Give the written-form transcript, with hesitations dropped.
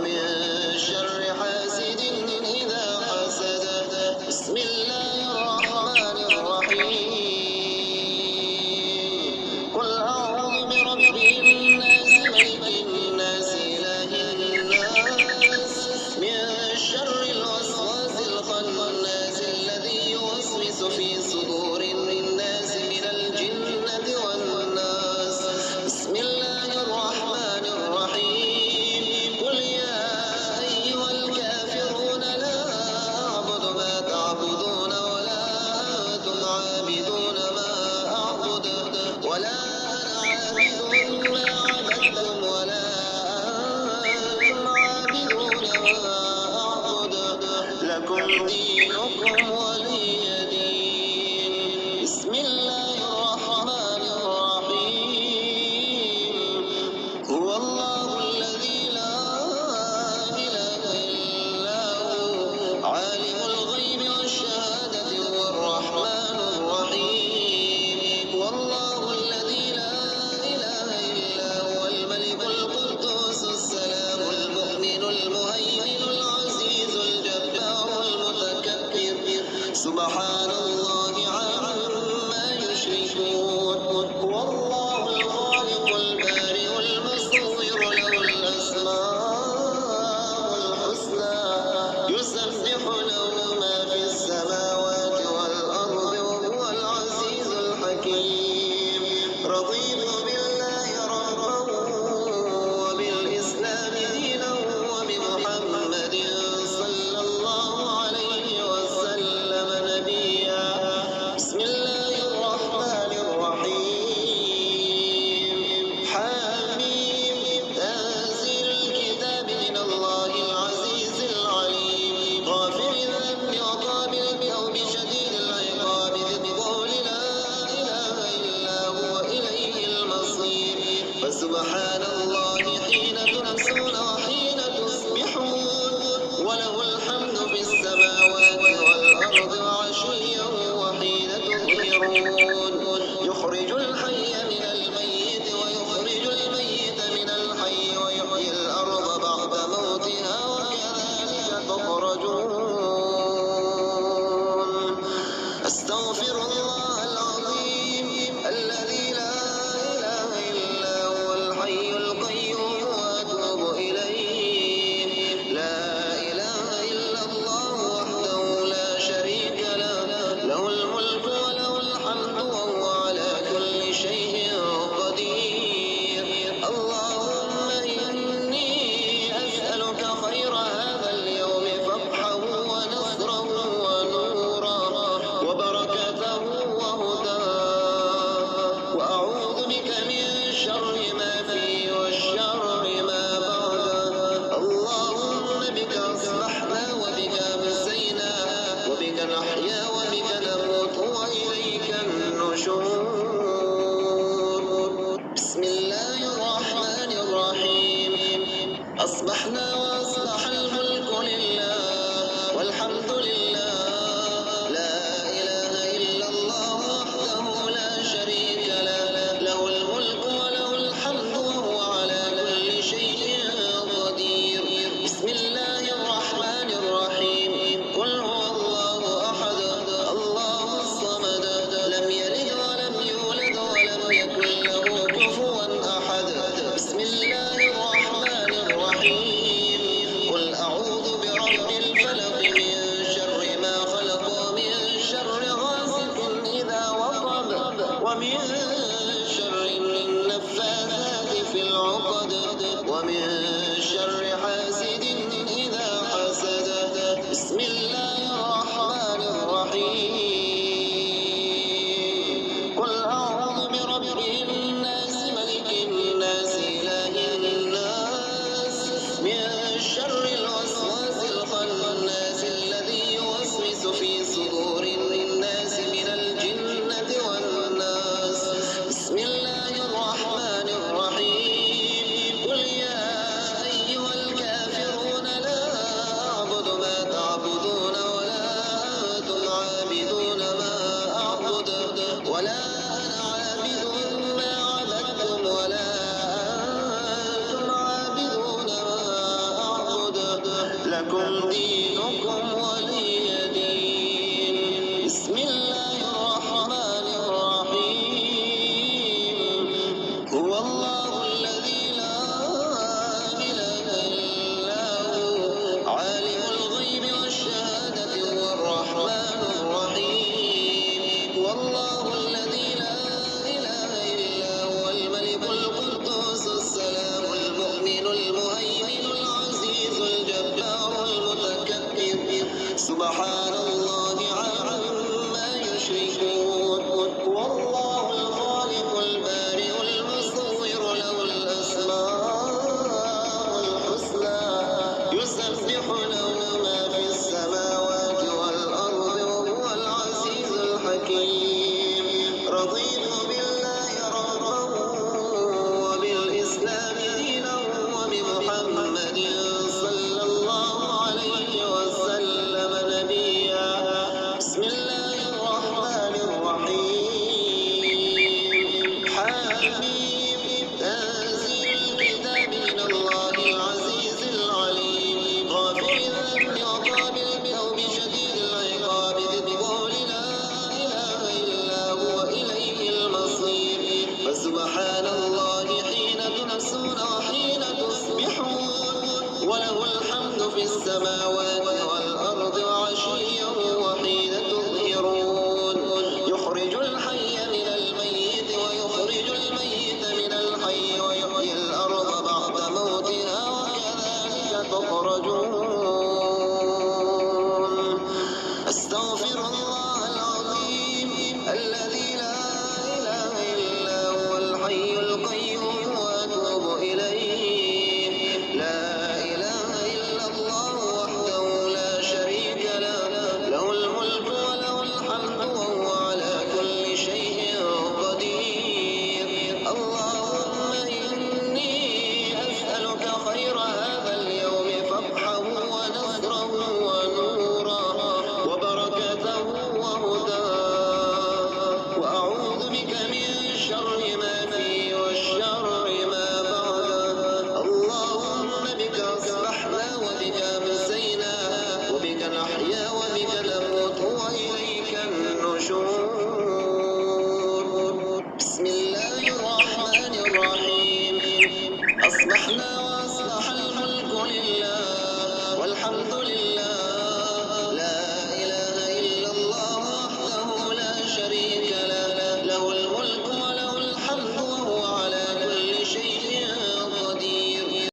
ومن شر حاسد إذا حسد. بسم الله الرحمن الرحيم. قل أعوذ برب الناس ملك الناس إله الناس من شر الوسواس الخناس الذي يوسوس في صدور الناس من الجنة والناس. بسم الله الرحمن الرحيم. قل يا أيها الكافرون لا أعبد ما تعبدون ولا أنتم عابدون ما أعبد ولا أنا عابد ما عبدتم ولا أنتم عابدون ما أعبد لكم دينكم ولي دين. بسم الله الرحمن الرحيم. هو الله الذي لا إله إلا هو عالم الغيب والشهادة هو الرحمن الرحيم. هو الله الذي لا إله إلا هو الملك القدوس السلام المؤمن المهيمن العزيز الجبار المتكبر سبحان الله عما يشركون. هو الله الخالق البارئ المصور له الأسماء الحسنى يسبح له ما في السماوات والأرض وهو العزيز الحكيم. رضيت بالله ربا وبالإسلام دينا وبمحمد صلى الله عليه وسلم نبيا. بسم الله الرحمن الرحيم. حميم. تنزيل الكتاب من الله العزيز العليم غافر الذنب وقابل التوب شديد العقاب ذي الطول لا إله إلا هو إليه المصير. فسبحان الله حين تمسون وحين تصبحون وله الحمد في السماوات والأرض وعشيا وحين تظهرون. يخرج الحي من الميت ويخرج الميت من الحي ويحيي الأرض بعد موتها وكذلك تخرجون. أستغفر الله العظيم الذي لا إله إلا هو الحي القيوم وأتوب إليه. لا إله إلا الله وحده لا شريك له له الملك وله الحمد وهو على كل شيء قدير. اللهم إني أسألك خير هذا اليوم فقحه ونصره ونوره وبركته وهداه وأعوذ بك من شر ما فيه والشر ما بعده. اللهم بك أصبحنا وبك أمسينا وبك نحيا وبك نموت وإليك النشور. بسم الله الرحمن الرحيم. أصبحنا وأصبح الملك لله والحمد لله لا إله إلا الله وحده لا شريك له له الملك وله الحمد وهو على كل شيء قدير. بسم الله الرحمن الرحيم. قل هو الله أحد الله الصمد لم يلد ولم يولد ولم يكن له كفوا أحد. بسم الله الرحمن الرحيم. لكم دينكم ولي دين. بسم الله الرحمن الرحيم. هو الله الذي لا إله إلا هو عالم الغيب والشهادة هو الرحمن الرحيم. هو الله الذي لا إله إلا هو الملك القدوس السلام المؤمن المهيمن العزيز الجبار المتكبر. سبحان